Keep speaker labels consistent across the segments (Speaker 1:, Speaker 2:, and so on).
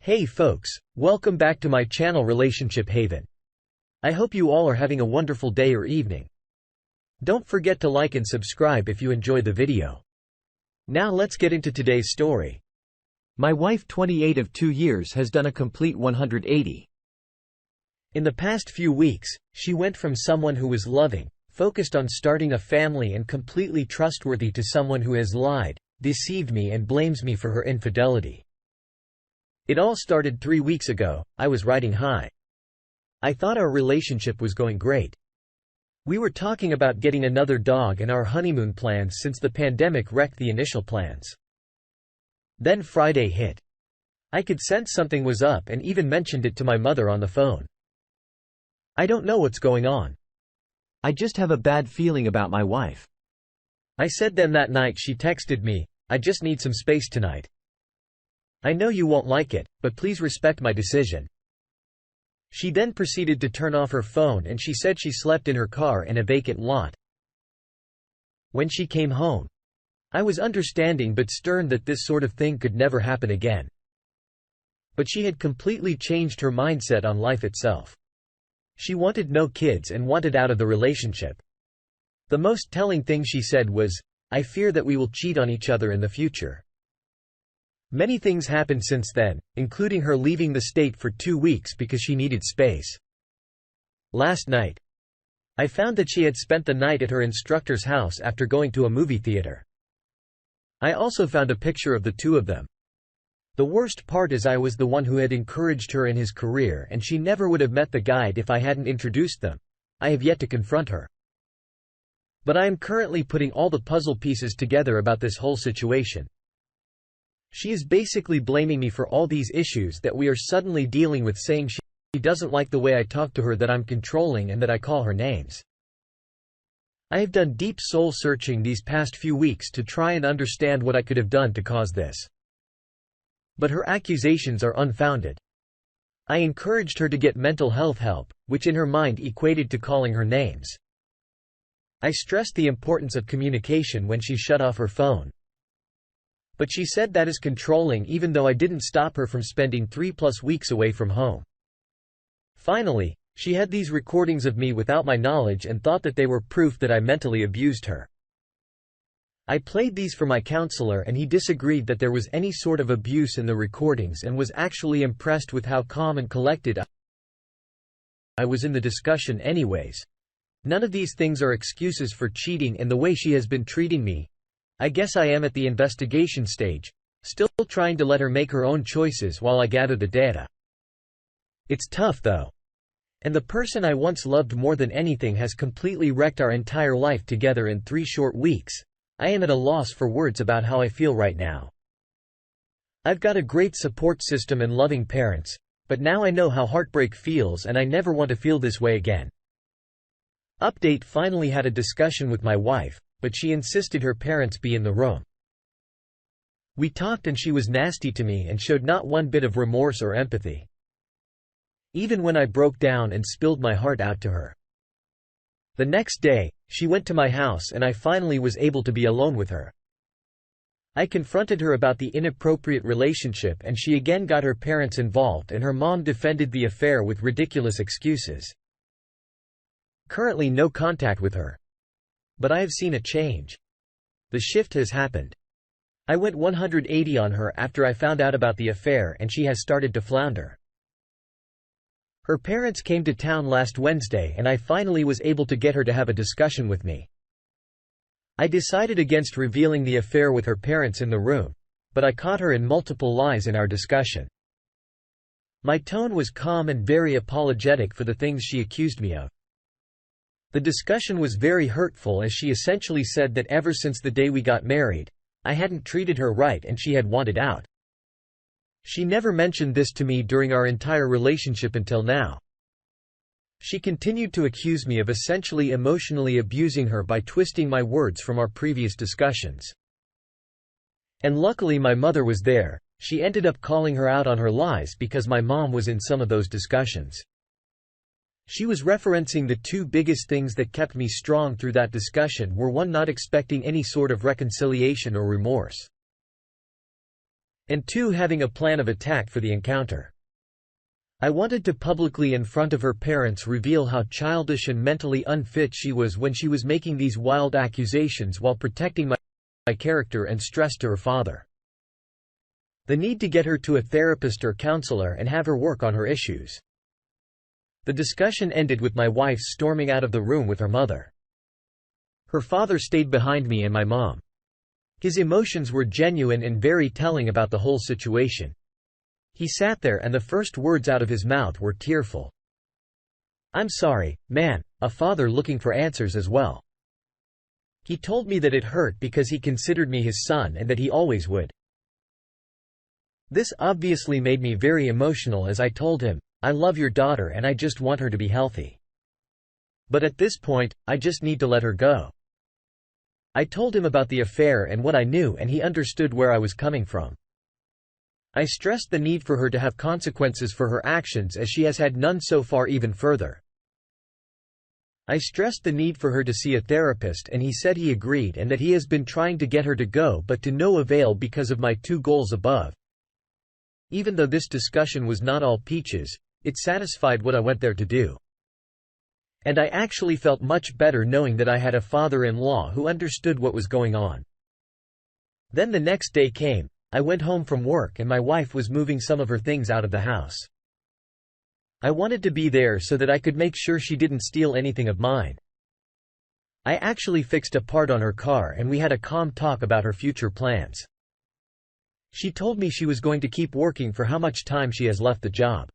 Speaker 1: Hey folks, welcome back to my channel Relationship Haven. I hope you all are having a wonderful day or evening. Don't forget to like and subscribe if you enjoyed the video. Now let's get into today's story. My wife, 28 of 2 years, has done a complete 180. In the past few weeks, she went from someone who was loving, focused on starting a family and completely trustworthy to someone who has lied, deceived me and blames me for her infidelity. It all started 3 weeks ago. I was riding high. I thought our relationship was going great. We were talking about getting another dog and our honeymoon plans since the pandemic wrecked the initial plans. Then Friday hit. I could sense something was up and even mentioned it to my mother on the phone. I don't know what's going on. I just have a bad feeling about my wife. I said. Then that night she texted me, "I just need some space tonight. I know you won't like it, but please respect my decision." She then proceeded to turn off her phone and she said she slept in her car in a vacant lot. When she came home, I was understanding but stern that this sort of thing could never happen again. But she had completely changed her mindset on life itself. She wanted no kids and wanted out of the relationship. The most telling thing she said was, "I fear that we will cheat on each other in the future." Many things happened since then, including her leaving the state for 2 weeks because she needed space. Last night, I found that she had spent the night at her instructor's house after going to a movie theater. I also found a picture of the two of them. The worst part is I was the one who had encouraged her in his career and she never would have met the guy if I hadn't introduced them. I have yet to confront her. But I am currently putting all the puzzle pieces together about this whole situation. She is basically blaming me for all these issues that we are suddenly dealing with, saying she doesn't like the way I talk to her, that I'm controlling and that I call her names. I have done deep soul searching these past few weeks to try and understand what I could have done to cause this. But her accusations are unfounded. I encouraged her to get mental health help, which in her mind equated to calling her names. I stressed the importance of communication when she shut off her phone. But she said that is controlling, even though I didn't stop her from spending 3+ weeks away from home. Finally, she had these recordings of me without my knowledge and thought that they were proof that I mentally abused her. I played these for my counselor and he disagreed that there was any sort of abuse in the recordings and was actually impressed with how calm and collected I was in the discussion anyways. None of these things are excuses for cheating and the way she has been treating me. I guess I am at the investigation stage, still trying to let her make her own choices while I gather the data. It's tough though. And the person I once loved more than anything has completely wrecked our entire life together in 3 short weeks. I am at a loss for words about how I feel right now. I've got a great support system and loving parents, but now I know how heartbreak feels and I never want to feel this way again. Update: finally had a discussion with my wife, but she insisted her parents be in the room. We talked and she was nasty to me and showed not one bit of remorse or empathy. Even when I broke down and spilled my heart out to her. The next day, she went to my house and I finally was able to be alone with her. I confronted her about the inappropriate relationship and she again got her parents involved and her mom defended the affair with ridiculous excuses. Currently no contact with her. But I have seen a change. The shift has happened. I went 180 on her after I found out about the affair and she has started to flounder. Her parents came to town last Wednesday and I finally was able to get her to have a discussion with me. I decided against revealing the affair with her parents in the room, but I caught her in multiple lies in our discussion. My tone was calm and very apologetic for the things she accused me of. The discussion was very hurtful as she essentially said that ever since the day we got married, I hadn't treated her right and she had wanted out. She never mentioned this to me during our entire relationship until now. She continued to accuse me of essentially emotionally abusing her by twisting my words from our previous discussions. And luckily my mother was there. She ended up calling her out on her lies because my mom was in some of those discussions. She was referencing the 2 biggest things that kept me strong through that discussion were: 1, not expecting any sort of reconciliation or remorse, and 2 having a plan of attack for the encounter. I wanted to publicly in front of her parents reveal how childish and mentally unfit she was when she was making these wild accusations while protecting my character, and stressed to her father the need to get her to a therapist or counselor and have her work on her issues. The discussion ended with my wife storming out of the room with her mother. Her father stayed behind me and my mom. His emotions were genuine and very telling about the whole situation. He sat there and the first words out of his mouth were tearful. "I'm sorry, man," a father looking for answers as well. He told me that it hurt because he considered me his son and that he always would. This obviously made me very emotional as I told him, "I love your daughter and I just want her to be healthy. But at this point, I just need to let her go." I told him about the affair and what I knew, and he understood where I was coming from. I stressed the need for her to have consequences for her actions as she has had none so far, even further. I stressed the need for her to see a therapist and he said he agreed and that he has been trying to get her to go but to no avail because of my 2 goals above. Even though this discussion was not all peaches, it satisfied what I went there to do. And I actually felt much better knowing that I had a father-in-law who understood what was going on. Then the next day came. I went home from work and my wife was moving some of her things out of the house. I wanted to be there so that I could make sure she didn't steal anything of mine. I actually fixed a part on her car and we had a calm talk about her future plans. She told me she was going to keep working for how much time she has left the job.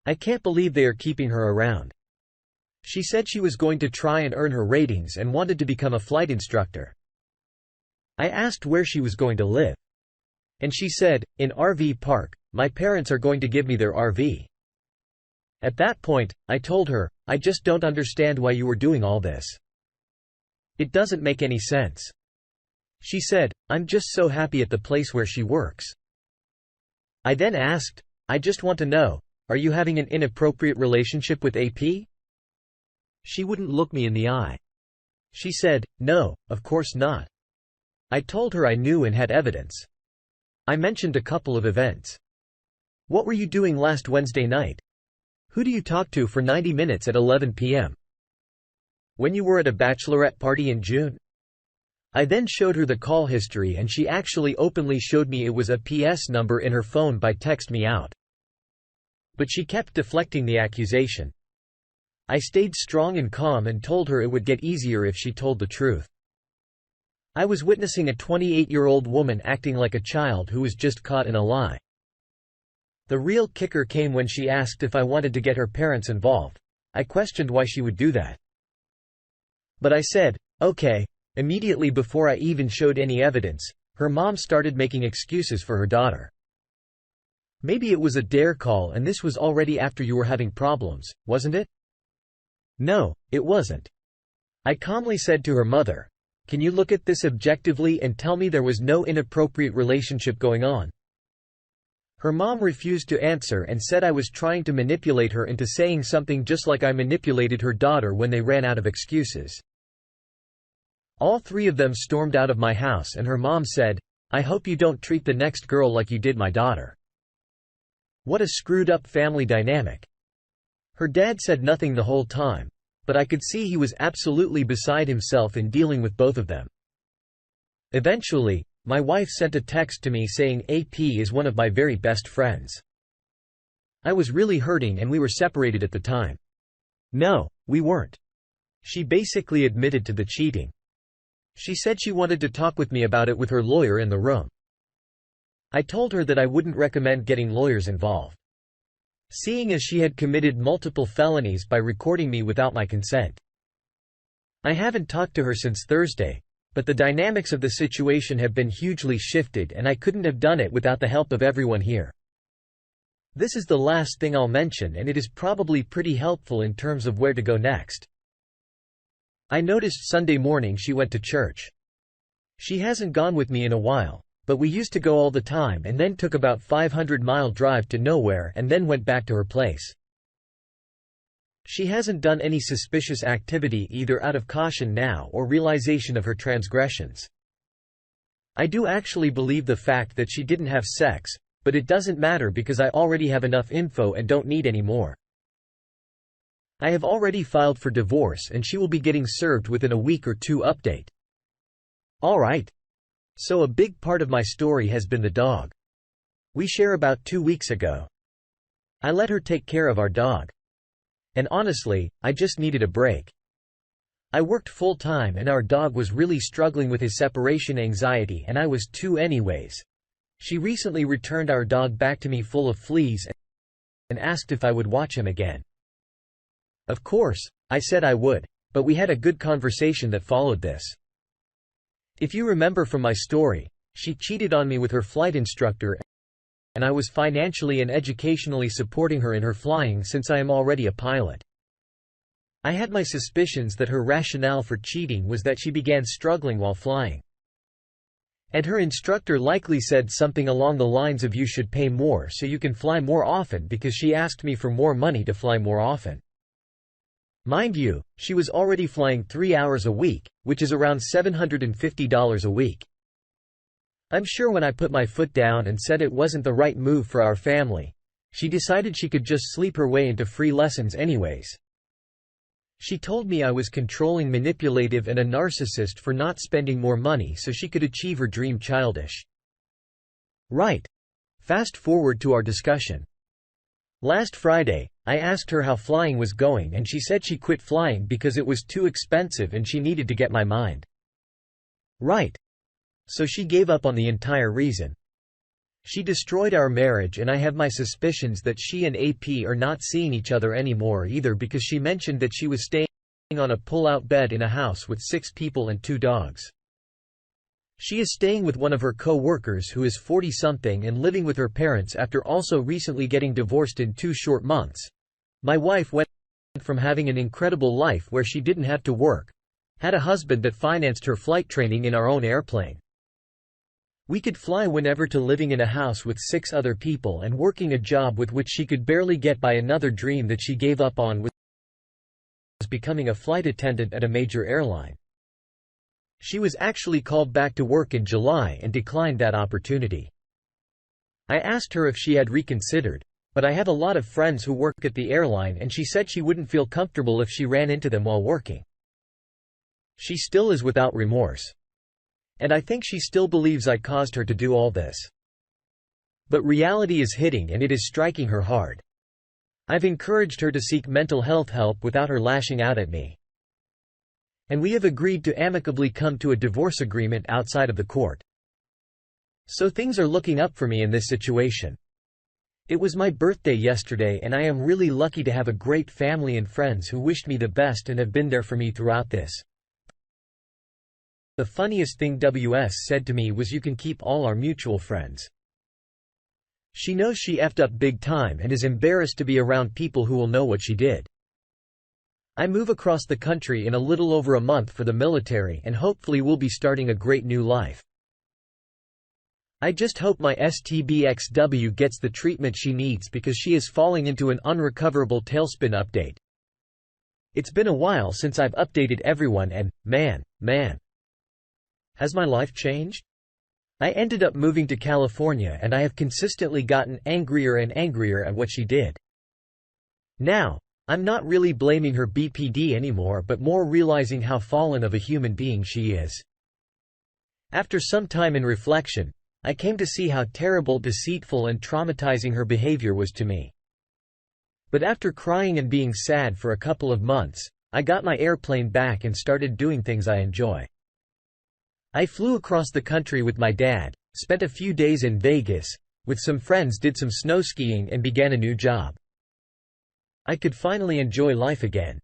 Speaker 1: I can't believe they are keeping her around. She said she was going to try and earn her ratings and wanted to become a flight instructor. I asked where she was going to live. And she said, "In RV park, my parents are going to give me their RV." At that point, I told her, "I just don't understand why you were doing all this. It doesn't make any sense." She said, "I'm just so happy at the place where she works." I then asked, "I just want to know, are you having an inappropriate relationship with AP?" She wouldn't look me in the eye. She said, "No, of course not." I told her I knew and had evidence. I mentioned a couple of events. "What were you doing last Wednesday night? Who do you talk to for 90 minutes at 11 p.m.? When you were at a bachelorette party in June?" I then showed her the call history and she actually openly showed me it was a PS number in her phone by text me out. But she kept deflecting the accusation. I stayed strong and calm and told her it would get easier if she told the truth. I was witnessing a 28-year-old woman acting like a child who was just caught in a lie. The real kicker came when she asked if I wanted to get her parents involved. I questioned why she would do that. But I said, "Okay." Immediately before I even showed any evidence, her mom started making excuses for her daughter. "Maybe it was a dare call and this was already after you were having problems, wasn't it?" "No, it wasn't." I calmly said to her mother, "Can you look at this objectively and tell me there was no inappropriate relationship going on?" Her mom refused to answer and said I was trying to manipulate her into saying something just like I manipulated her daughter when they ran out of excuses. All 3 of them stormed out of my house and her mom said, "I hope you don't treat the next girl like you did my daughter." What a screwed up family dynamic. Her dad said nothing the whole time, but I could see he was absolutely beside himself in dealing with both of them. Eventually, my wife sent a text to me saying AP is one of my very best friends. I was really hurting and we were separated at the time. No, we weren't. She basically admitted to the cheating. She said she wanted to talk with me about it with her lawyer in the room. I told her that I wouldn't recommend getting lawyers involved, seeing as she had committed multiple felonies by recording me without my consent. I haven't talked to her since Thursday, but the dynamics of the situation have been hugely shifted and I couldn't have done it without the help of everyone here. This is the last thing I'll mention and it is probably pretty helpful in terms of where to go next. I noticed Sunday morning she went to church. She hasn't gone with me in a while, but we used to go all the time and then took about 500-mile drive to nowhere and then went back to her place. She hasn't done any suspicious activity either out of caution now or realization of her transgressions. I do actually believe the fact that she didn't have sex, but it doesn't matter because I already have enough info and don't need any more. I have already filed for divorce and she will be getting served within a week or two update. Alright. So a big part of my story has been the dog. We share about 2 weeks ago. I let her take care of our dog. And honestly, I just needed a break. I worked full-time and our dog was really struggling with his separation anxiety and I was too anyways. She recently returned our dog back to me full of fleas and asked if I would watch him again. Of course, I said I would, but we had a good conversation that followed this. If you remember from my story, she cheated on me with her flight instructor and I was financially and educationally supporting her in her flying since I am already a pilot. I had my suspicions that her rationale for cheating was that she began struggling while flying. And her instructor likely said something along the lines of you should pay more so you can fly more often because she asked me for more money to fly more often. Mind you, she was already flying 3 hours a week, which is around $750 a week. I'm sure when I put my foot down and said it wasn't the right move for our family, she decided she could just sleep her way into free lessons anyways. She told me I was controlling, manipulative and a narcissist for not spending more money so she could achieve her dream childish. Right. Fast forward to our discussion. Last Friday, I asked her how flying was going and she said she quit flying because it was too expensive and she needed to get my mind right. So she gave up on the entire reason. She destroyed our marriage and I have my suspicions that she and AP are not seeing each other anymore either because she mentioned that she was staying on a pull-out bed in a house with 6 people and 2 dogs. She is staying with one of her co-workers who is 40-something and living with her parents after also recently getting divorced in 2 short months. My wife went from having an incredible life where she didn't have to work, had a husband that financed her flight training in our own airplane. We could fly whenever to living in a house with 6 other people and working a job with which she could barely get by. Another dream that she gave up on was becoming a flight attendant at a major airline. She was actually called back to work in July and declined that opportunity. I asked her if she had reconsidered, but I have a lot of friends who work at the airline and she said she wouldn't feel comfortable if she ran into them while working. She still is without remorse. And I think she still believes I caused her to do all this. But reality is hitting and it is striking her hard. I've encouraged her to seek mental health help without her lashing out at me. And we have agreed to amicably come to a divorce agreement outside of the court. So things are looking up for me in this situation. It was my birthday yesterday and I am really lucky to have a great family and friends who wished me the best and have been there for me throughout this. The funniest thing WS said to me was, "You can keep all our mutual friends." She knows she effed up big time and is embarrassed to be around people who will know what she did. I move across the country in a little over a month for the military and hopefully will be starting a great new life. I just hope my STBXW gets the treatment she needs because she is falling into an unrecoverable tailspin. Update. It's been a while since I've updated everyone and, man. Has my life changed? I ended up moving to California and I have consistently gotten angrier and angrier at what she did. Now, I'm not really blaming her BPD anymore but more realizing how fallen of a human being she is. After some time in reflection, I came to see how terrible, deceitful and traumatizing her behavior was to me. But after crying and being sad for a couple of months, I got my airplane back and started doing things I enjoy. I flew across the country with my dad, spent a few days in Vegas, with some friends did some snow skiing and began a new job. I could finally enjoy life again.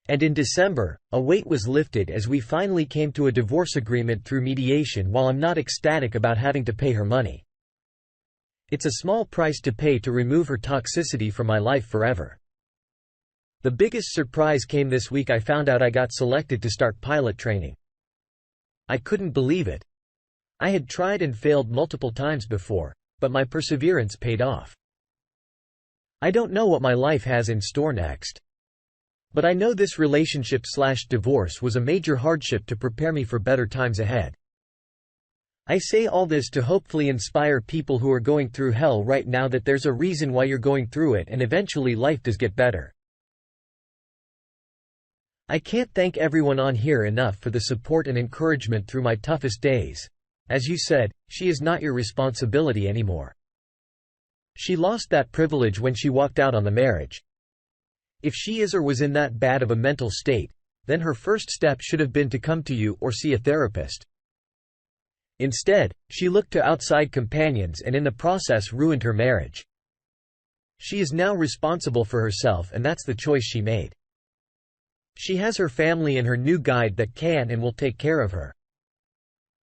Speaker 1: And in December, a weight was lifted as we finally came to a divorce agreement through mediation. While I'm not ecstatic about having to pay her money, it's a small price to pay to remove her toxicity from my life forever. The biggest surprise came this week. I found out I got selected to start pilot training. I couldn't believe it. I had tried and failed multiple times before, but my perseverance paid off. I don't know what my life has in store next. But I know this relationship/divorce was a major hardship to prepare me for better times ahead. I say all this to hopefully inspire people who are going through hell right now that there's a reason why you're going through it and eventually life does get better. I can't thank everyone on here enough for the support and encouragement through my toughest days. As you said, she is not your responsibility anymore. She lost that privilege when she walked out on the marriage. If she is or was in that bad of a mental state, then her first step should have been to come to you or see a therapist. Instead, she looked to outside companions and in the process ruined her marriage. She is now responsible for herself and that's the choice she made. She has her family and her new guide that can and will take care of her.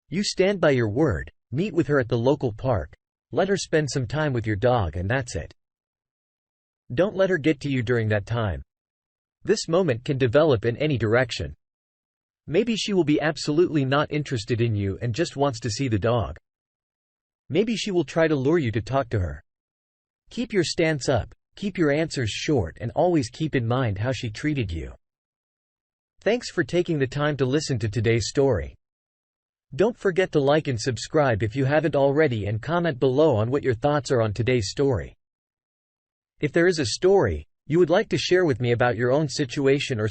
Speaker 1: You stand by your word, meet with her at the local park, let her spend some time with your dog and that's it. Don't let her get to you during that time. This moment can develop in any direction. Maybe she will be absolutely not interested in you and just wants to see the dog. Maybe she will try to lure you to talk to her. Keep your stance up, keep your answers short and always keep in mind how she treated you. Thanks for taking the time to listen to today's story. Don't forget to like and subscribe if you haven't already and comment below on what your thoughts are on today's story. If there is a story you would like to share with me about your own situation or